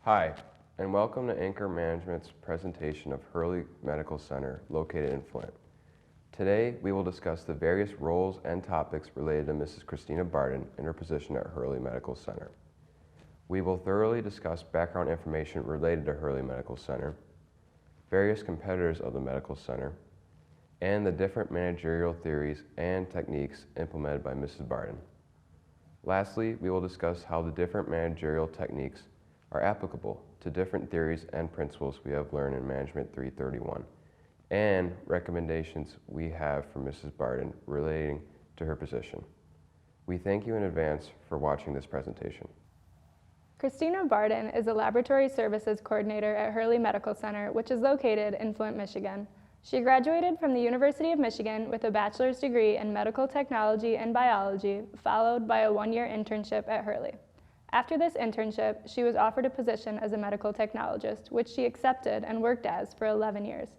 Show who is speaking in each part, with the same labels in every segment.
Speaker 1: Hi, and welcome to Anchor Management's presentation of Hurley Medical Center located in Flint. Today, we will discuss the various roles and topics related to Mrs. Christina Barden in her position at Hurley Medical Center. We will thoroughly discuss background information related to Hurley Medical Center, various competitors of the medical center, and the different managerial theories and techniques implemented by Mrs. Barden. Lastly, we will discuss how the different managerial techniques are applicable to different theories and principles we have learned in Management 331, and recommendations we have for Mrs. Barden relating to her position. We thank you in advance for watching this presentation.
Speaker 2: Christina Barden is a Laboratory Services Coordinator at Hurley Medical Center, which is located in Flint, Michigan. She graduated from the University of Michigan with a bachelor's degree in medical technology and biology, followed by a one-year internship at Hurley. After this internship, she was offered a position as a medical technologist, which she accepted and worked as for 11 years.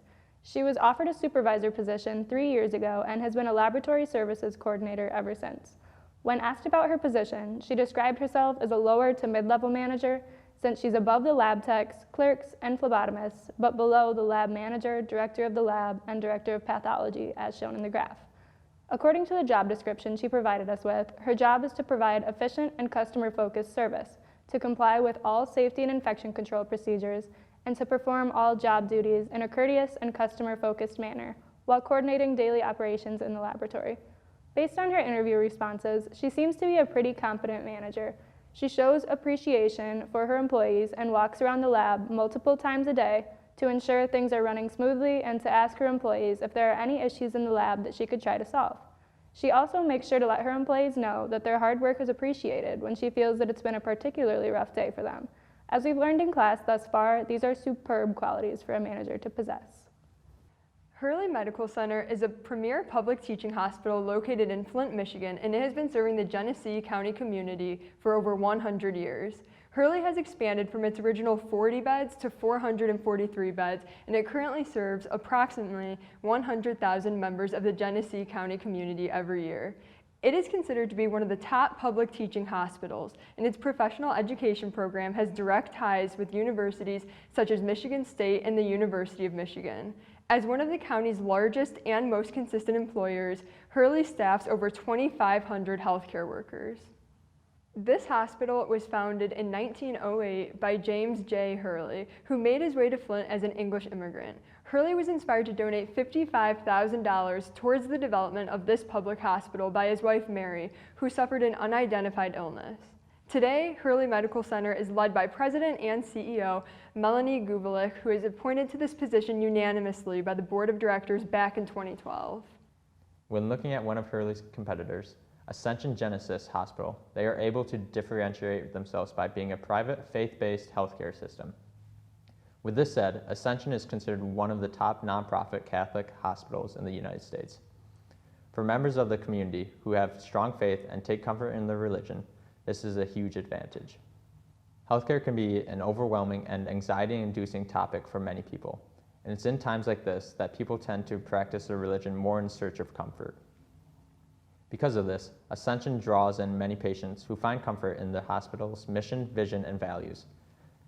Speaker 2: She was offered a supervisor position 3 years ago and has been a Laboratory Services Coordinator ever since. When asked about her position, she described herself as a lower to mid-level manager, since she's above the lab techs, clerks, and phlebotomists, but below the lab manager, director of the lab, and director of pathology, as shown in the graph. According to the job description she provided us with, her job is to provide efficient and customer-focused service, to comply with all safety and infection control procedures, and to perform all job duties in a courteous and customer-focused manner, while coordinating daily operations in the laboratory. Based on her interview responses, she seems to be a pretty competent manager. She shows appreciation for her employees and walks around the lab multiple times a day to ensure things are running smoothly and to ask her employees if there are any issues in the lab that she could try to solve. She also makes sure to let her employees know that their hard work is appreciated when she feels that it's been a particularly rough day for them. As we've learned in class thus far, these are superb qualities for a manager to possess.
Speaker 3: Hurley Medical Center is a premier public teaching hospital located in Flint, Michigan, and it has been serving the Genesee County community for over 100 years. Hurley has expanded from its original 40 beds to 443 beds, and it currently serves approximately 100,000 members of the Genesee County community every year. It is considered to be one of the top public teaching hospitals, and its professional education program has direct ties with universities such as Michigan State and the University of Michigan. As one of the county's largest and most consistent employers, Hurley staffs over 2,500 healthcare workers. This hospital was founded in 1908 by James J. Hurley, who made his way to Flint as an English immigrant. Hurley was inspired to donate $55,000 towards the development of this public hospital by his wife Mary, who suffered an unidentified illness. Today, Hurley Medical Center is led by President and CEO Melanie Guvelich, who is appointed to this position unanimously by the Board of Directors back in 2012.
Speaker 4: When looking at one of Hurley's competitors, Ascension Genesis Hospital, they are able to differentiate themselves by being a private, faith-based healthcare system. With this said, Ascension is considered one of the top nonprofit Catholic hospitals in the United States. For members of the community who have strong faith and take comfort in their religion, this is a huge advantage. Healthcare can be an overwhelming and anxiety-inducing topic for many people, and it's in times like this that people tend to practice their religion more in search of comfort. Because of this, Ascension draws in many patients who find comfort in the hospital's mission, vision, and values.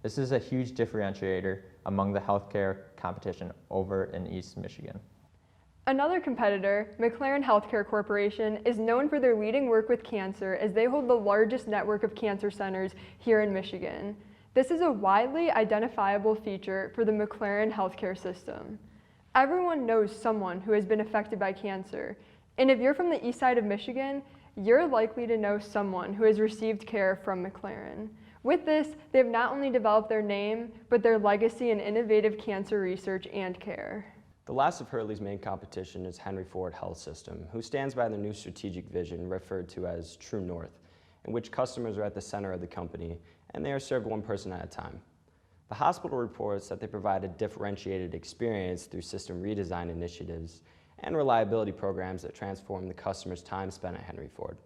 Speaker 4: This is a huge differentiator among the healthcare competition over in East Michigan.
Speaker 3: Another competitor, McLaren Healthcare Corporation, is known for their leading work with cancer, as they hold the largest network of cancer centers here in Michigan. This is a widely identifiable feature for the McLaren healthcare system. Everyone knows someone who has been affected by cancer, and if you're from the east side of Michigan, you're likely to know someone who has received care from McLaren. With this, they have not only developed their name, but their legacy in innovative cancer research and care.
Speaker 5: The last of Hurley's main competition is Henry Ford Health System, who stands by the new strategic vision referred to as True North, in which customers are at the center of the company and they are served one person at a time. The hospital reports that they provide a differentiated experience through system redesign initiatives and reliability programs that transform the customer's time spent at Henry Ford.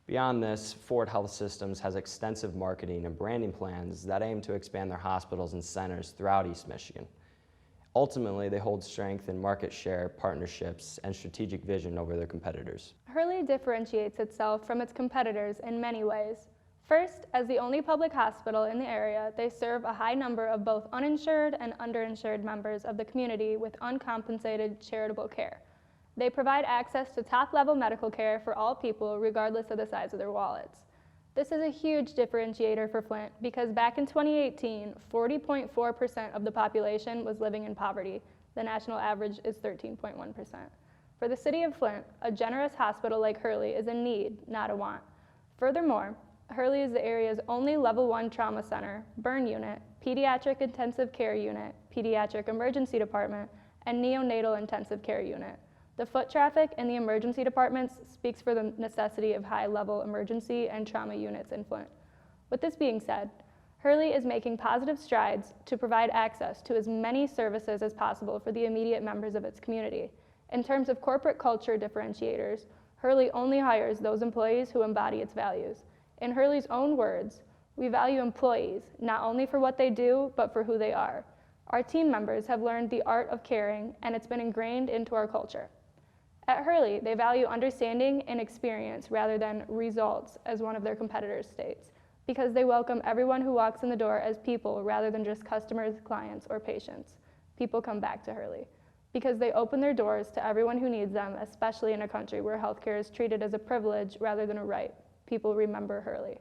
Speaker 5: Beyond this, Ford Health Systems has extensive marketing and branding plans that aim to expand their hospitals and centers throughout East Michigan. Ultimately, they hold strength in market share, partnerships, and strategic vision over their competitors.
Speaker 2: Hurley differentiates itself from its competitors in many ways. First, as the only public hospital in the area, they serve a high number of both uninsured and underinsured members of the community with uncompensated charitable care. They provide access to top-level medical care for all people, regardless of the size of their wallets. This is a huge differentiator for Flint because back in 2018, 40.4% of the population was living in poverty. The national average is 13.1%. For the city of Flint, a generous hospital like Hurley is a need, not a want. Furthermore, Hurley is the area's only level 1 trauma center, burn unit, pediatric intensive care unit, pediatric emergency department, and neonatal intensive care unit. The foot traffic in the emergency departments speaks for the necessity of high-level emergency and trauma units in Flint. With this being said, Hurley is making positive strides to provide access to as many services as possible for the immediate members of its community. In terms of corporate culture differentiators, Hurley only hires those employees who embody its values. In Hurley's own words, "We value employees, not only for what they do, but for who they are. Our team members have learned the art of caring, and it's been ingrained into our culture." At Hurley, they value understanding and experience rather than results, as one of their competitors states, because they welcome everyone who walks in the door as people rather than just customers, clients, or patients. People come back to Hurley because they open their doors to everyone who needs them, especially in a country where healthcare is treated as a privilege rather than a right. People remember Hurley.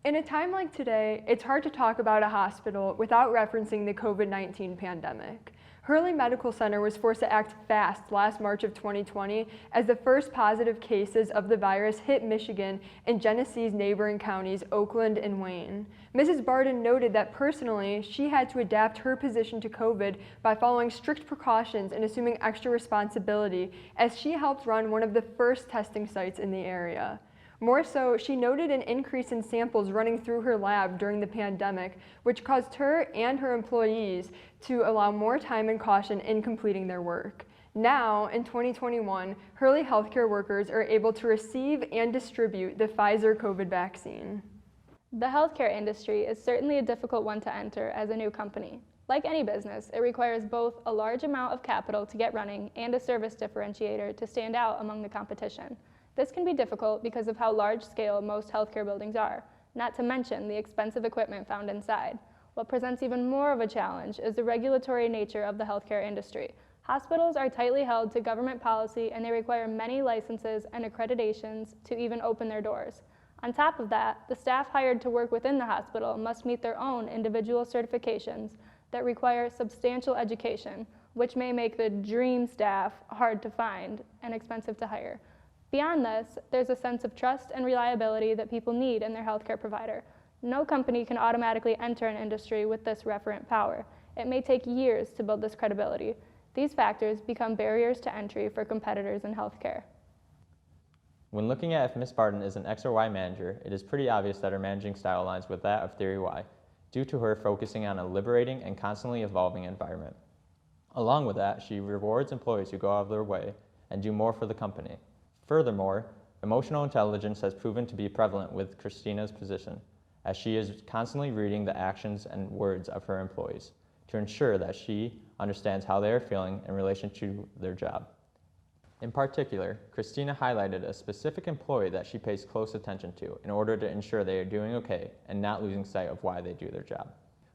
Speaker 3: In a time like today, it's hard to talk about a hospital without referencing the COVID-19 pandemic. Hurley Medical Center was forced to act fast last March of 2020 as the first positive cases of the virus hit Michigan and Genesee's neighboring counties, Oakland and Wayne. Mrs. Barden noted that personally, she had to adapt her position to COVID by following strict precautions and assuming extra responsibility as she helped run one of the first testing sites in the area. More so, she noted an increase in samples running through her lab during the pandemic, which caused her and her employees to allow more time and caution in completing their work. Now, in 2021, Hurley healthcare workers are able to receive and distribute the Pfizer COVID vaccine.
Speaker 2: The healthcare industry is certainly a difficult one to enter as a new company. Like any business, it requires both a large amount of capital to get running and a service differentiator to stand out among the competition. This can be difficult because of how large-scale most healthcare buildings are, not to mention the expensive equipment found inside. What presents even more of a challenge is the regulatory nature of the healthcare industry. Hospitals are tightly held to government policy, and they require many licenses and accreditations to even open their doors. On top of that, the staff hired to work within the hospital must meet their own individual certifications that require substantial education, which may make the dream staff hard to find and expensive to hire. Beyond this, there's a sense of trust and reliability that people need in their healthcare provider. No company can automatically enter an industry with this referent power. It may take years to build this credibility. These factors become barriers to entry for competitors in healthcare.
Speaker 4: When looking at if Ms. Barden is an X or Y manager, it is pretty obvious that her managing style aligns with that of Theory Y, due to her focusing on a liberating and constantly evolving environment. Along with that, she rewards employees who go out of their way and do more for the company. Furthermore, emotional intelligence has proven to be prevalent with Christina's position, as she is constantly reading the actions and words of her employees to ensure that she understands how they are feeling in relation to their job. In particular, Christina highlighted a specific employee that she pays close attention to in order to ensure they are doing okay and not losing sight of why they do their job.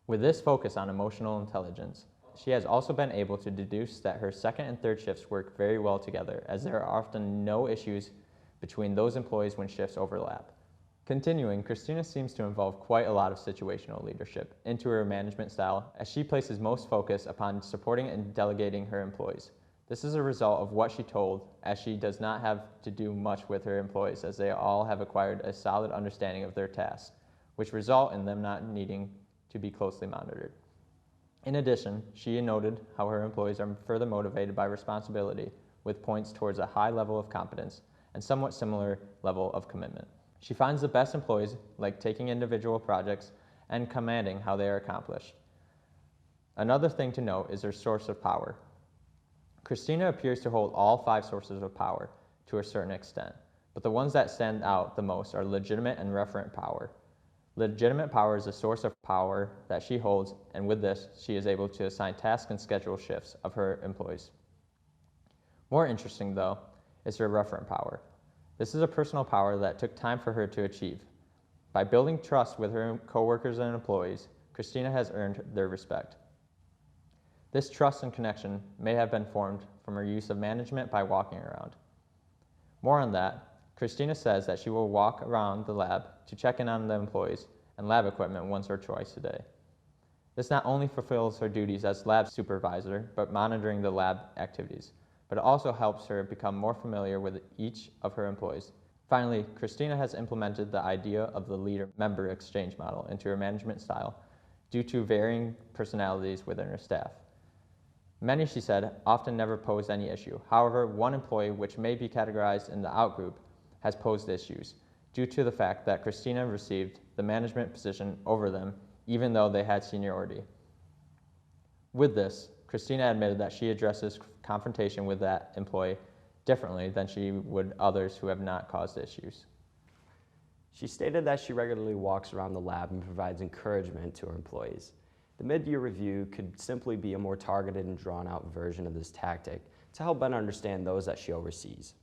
Speaker 4: With this focus on emotional intelligence, she has also been able to deduce that her second and third shifts work very well together, as there are often no issues between those employees when shifts overlap. Continuing, Christina seems to involve quite a lot of situational leadership into her management style, as she places most focus upon supporting and delegating her employees. This is a result of what she told, as she does not have to do much with her employees, as they all have acquired a solid understanding of their tasks, which result in them not needing to be closely monitored. In addition, she noted how her employees are further motivated by responsibility, with points towards a high level of competence and somewhat similar level of commitment. She finds the best employees like taking individual projects and commanding how they are accomplished. Another thing to note is her source of power. Christina appears to hold all 5 sources of power to a certain extent, but the ones that stand out the most are legitimate and referent power. Legitimate power is a source of power that she holds, and with this, she is able to assign tasks and schedule shifts of her employees. More interesting, though, is her referent power. This is a personal power that took time for her to achieve. By building trust with her coworkers and employees, Christina has earned their respect. This trust and connection may have been formed from her use of management by walking around. More on that, Christina says that she will walk around the lab to check in on the employees and lab equipment once or twice a day. This not only fulfills her duties as lab supervisor, but monitoring the lab activities, but it also helps her become more familiar with each of her employees. Finally, Christina has implemented the idea of the leader-member exchange model into her management style due to varying personalities within her staff. Many, she said, often never posed any issue. However, one employee, which may be categorized in the outgroup, has posed issues due to the fact that Christina received the management position over them even though they had seniority. With this, Christina admitted that she addresses confrontation with that employee differently than she would others who have not caused issues.
Speaker 5: She stated that she regularly walks around the lab and provides encouragement to her employees. The mid-year review could simply be a more targeted and drawn-out version of this tactic to help better understand those that she oversees.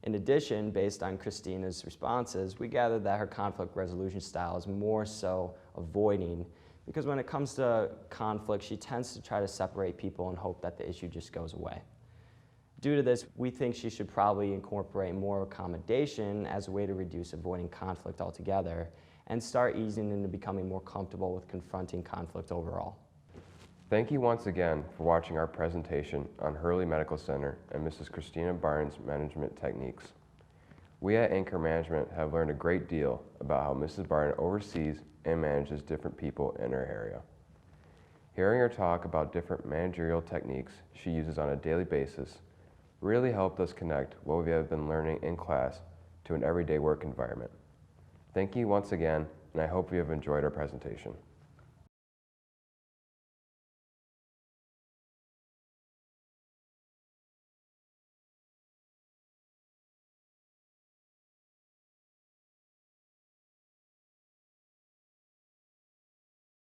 Speaker 5: In addition, based on Christina's responses, we gathered that her conflict resolution style is more so avoiding, because when it comes to conflict, she tends to try to separate people and hope that the issue just goes away. Due to this, we think she should probably incorporate more accommodation as a way to reduce avoiding conflict altogether and start easing into becoming more comfortable with confronting conflict overall.
Speaker 1: Thank you once again for watching our presentation on Hurley Medical Center and Mrs. Christina Barton's management techniques. We at Anchor Management have learned a great deal about how Mrs. Barton oversees and manages different people in her area. Hearing her talk about different managerial techniques she uses on a daily basis really helped us connect what we have been learning in class to an everyday work environment. Thank you once again, and I hope you have enjoyed our presentation.